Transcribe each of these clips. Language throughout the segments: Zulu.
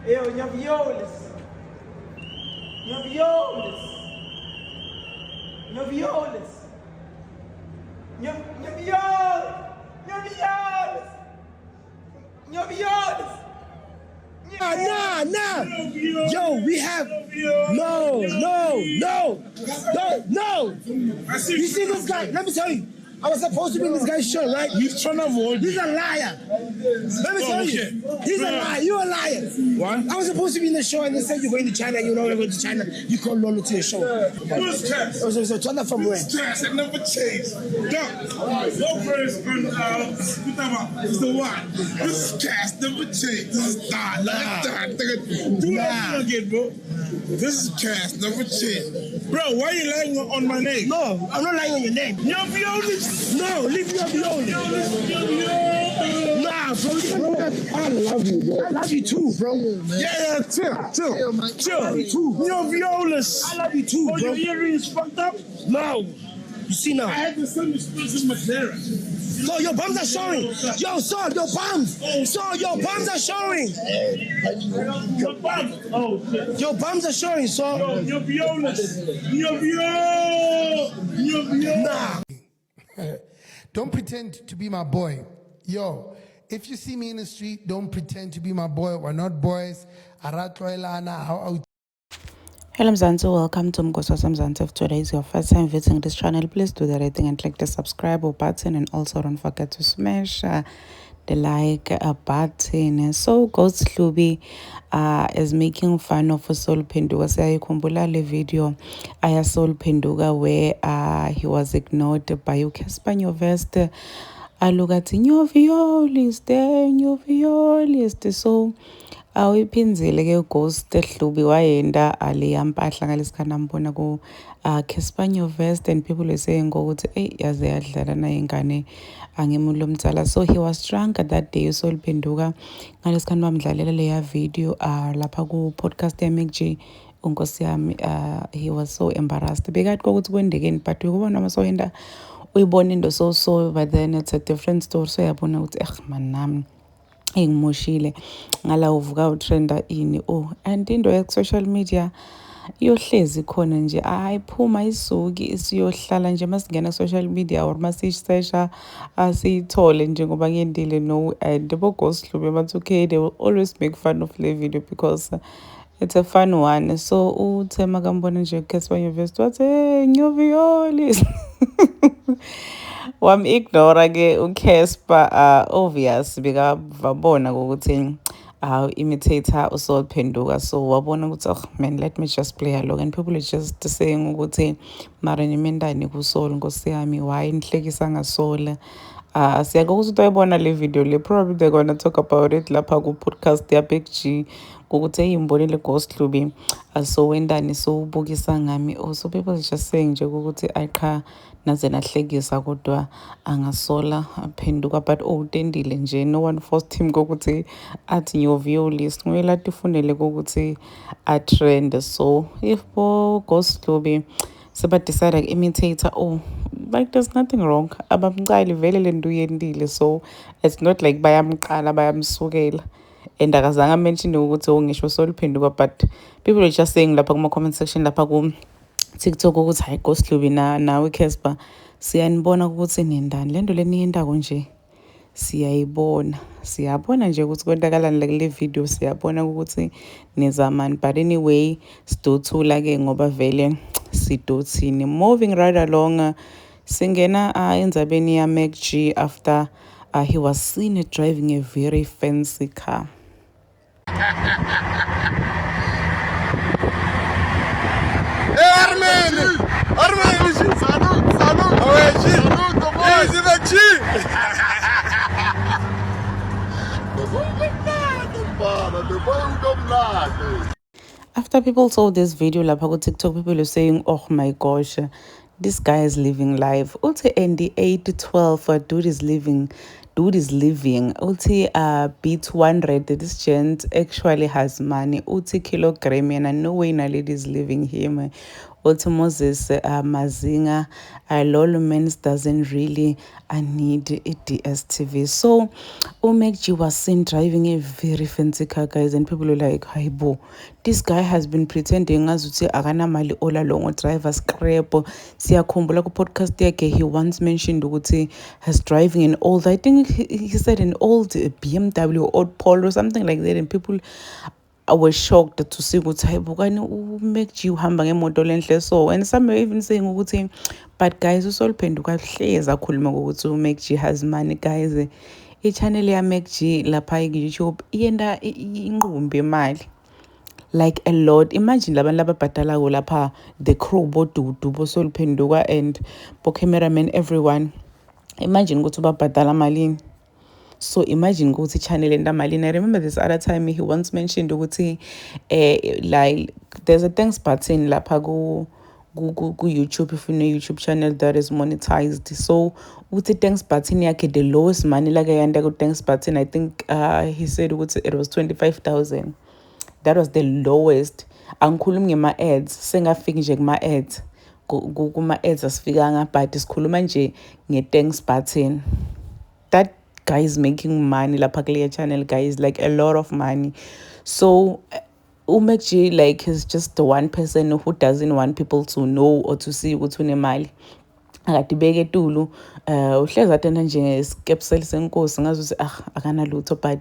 Eu, minha violas. Minha violas. Minha violas. Minha violas. Minha violas. Minha violas. Nah. Yo, we have no. You see this guy? Let me tell you. I was supposed to be in this guy's show, right? He's trying to avoid He's a liar. Let me tell you. He's a liar. You're a liar. What? I was supposed to be in the show and they said you're going to China. You know you're going to China. You call Lolo to your show. Who's cast? So China from where? Cast that never changed. Your first is the one. This cast never changed. This is do that again, bro. This is cast never changed. Bro, why are you lying on my name? No, I'm not lying on your name. You're Violas. No, leave me alone. Nah, bro. I love you, bro. I love you too, bro. Yeah, chill. I love you too. You're Violas. I love you too, Oh, bro. your earrings fucked up? No. You see now. I had to send the spills in McLaren. No, your bums are showing. Yo, son, your bums. Son, your bums are showing. Your bum. Oh, shit. Your bums are showing, son. Yo, you're Violas. You're Nah. Don't pretend to be my boy. Yo, if you see me in the street, don't pretend to be my boy. We're not boys. Hello Mzansi, welcome to Mkosasa Mzansi. If today is your first time visiting this channel, please do the right thing and click the subscribe button, and also don't forget to smash the like button. So Ghost Hlubi is making fun of Sol Phenduka. Siyayikhumbula le video aya Sol Phenduka where he was ignored by uCasper Nyovest. Look at Nyoviolis. So awuyiphinzile ke uGhost Hlubi wayenda aliya mpahla ngalesikhathi ambona ku Casper Nyovest, and people were saying ukuthi hey yaze yadlala naye ingane angemulo mdzala. So he was drunk at that day Sol Phenduka ngalesikhathi bamdlalela leya video lapha ku podcast ya MacG unkosi yami. He was so embarrassed bekathi ukuthi kwendekeni, but ukubona masoyenda uyibona into so but then it's a different story. So yabona ukuthi man nami engimoshile ngala uvuka utrenda ini and into ya social media iyohlezi khona nje ayiphuma isuki isiyohlala nje masingena social media or masisesha asithole nje ngoba ngiyendile no. And bo Ghost Hlubi bathi okay, they will always make fun of the video because it's a fun one. So uThema kambona nje Casper Nyovest wathi hey Nyoviolis wam-ignora ke uCasper obvious bekavabona ukuthi imitator uSol Phenduka. So wabona ukuthi oh man, let me just play along, and people are just saying ukuthi mara nimendani kuSol nkosi yami, why nihlekisa ngaSol. Siyake ukuthi uyibona le video le, probably they're gonna talk about it lapha ku podcast ya MacG ukuthi eyimbonile Ghost Hlubi so wendani so ubukisa ngami. So people are just saying nje ukuthi ayiqha naze nahlekisa kodwa angasola Phenduka, but utendile nje, no one forced him ukuthi athi Nyoviolis nguyela atifunele ukuthi a trend. So if Ghost Hlubi seba decide imitator like there's nothing wrong, abamqali vele lento uyendile. So it's not like bayamqala bayamsukela, and akazange mention ukuthi ngisho Sol Phenduka, but people are just saying lapha kuma comment section lapha ku TikTok ukuthi hayi Ghost Hlubi nawe Casper siyanibona ukuthi nendani lento leniyendako nje siyabona nje ukuthi kontakalani kule video, siyabona ukuthi nezamani, but anyway sidothula ke ngoba vele sidothini. Moving right along, singena endzabeni ya MacG after he was seen driving a very fancy car. Armeni, After people saw this video lapha ku TikTok, people were saying oh my gosh, this guy is living life. Uthi Andy 812 dude is living. Uthi beat 100. This gent actually has money. Uthi kilogram and no way na lady is living him. uthi Moses Mazinga, lolo mens doesn't really need a DSTV. So Meg was seen driving a very fancy car, guys, and people were like, "Hi bo, this guy has been pretending as uthi akana mali all along driver's crap." Siyakhumbula ku podcast yakhe he once mentioned ukuthi has driving an old, I think he said an old BMW or Polo or something like that, and people were shocked to see ukuthi hayibo kani uMacG uhamba ngemoto lenhle so, and some were even saying ukuthi but guys uSolphenduka hlezi akhuluma ukuthi uMacG has money, guys. I-channel yaMacG lapha ku-YouTube iyenda inqumbi imali like a lot. Imagine labantu lababhadalako lapha, the crew, bodudu, boSolphenduka and bo-cameraman, everyone. Imagine ukuthi babhadala malini. So imagine ukuthi channel enda malini. I remember this other time he once mentioned ukuthi like there's a thanks button lapha ku YouTube if you know YouTube channel that is monetized. So with the thanks button yakhe the lowest money like ayanda ku thanks button, I think he said it was 25,000. That was the lowest. Angikhulumi ngema ads, sengafiki nje kuma ads. Kuma ads asifikanga, but sikhuluma nje nge thanks button. That guy is making money lapha kule channel, guys, like a lot of money. So uMacG like he's just the one person who doesn't want people to know or to see ukuthi unemali. Akadibeke etulu uhlezi athanda nje skepsel senkosi ngazuthi akanalutho, but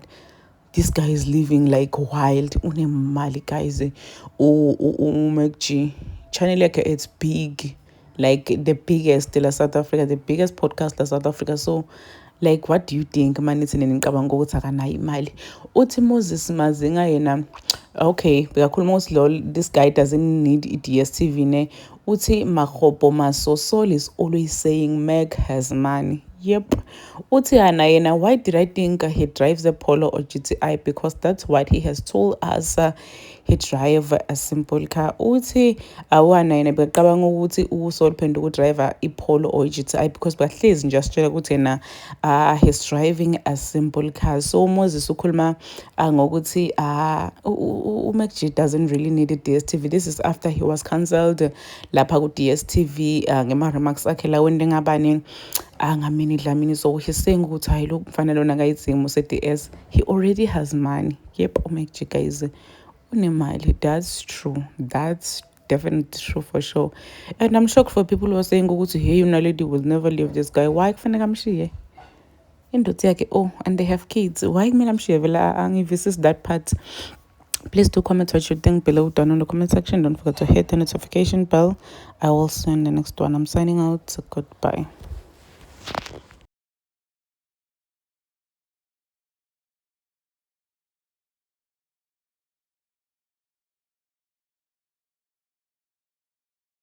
this guy is living like wild. Unemali, guys. uMacG channel yakhe, it's big, like the biggest la South Africa, the biggest podcast la South Africa. So like what do you think man? It's ngicabanga ukuthi akanayo imali. Uthi Moses Mazinga yena okay bekakhuluma ukuthi lol this guy doesn't need DSTV ne. Uthi Makgopo Masosol is always saying Meg has money. Yep. Uthi ana yena, why did I think he drives a Polo or GTI? Because that's what he has told us. He drive a simple car. Uthi awana yena becabanga ukuthi uSolphenduka driver a Polo or GTI because bahlezi nje asitshela ukuthi yena he's driving a simple car. So Moses ukhuluma ngokuthi uMacG doesn't really need a DSTV. This is after he was cancelled lapha ku DSTV ngema remarks akhe la wende ngabani angamini dlamini. So he's saying ukuthi hayi lo kufanele lona kayizimo se-DS, he already has money. Yep, uMacG, guys, unemali. That's true. That's definitely true for sure. And I'm shocked for people who are saying ukuthi hey unalady will never leave this guy. Why kufanele amshiye indoda yakhe? Oh, and they have kids. Why kumele amshiye? Vela angivisisi that part. Please do comment what you think below down in the comment section. Don't forget to hit the notification bell. I will see you in the next one. I'm signing out. Goodbye.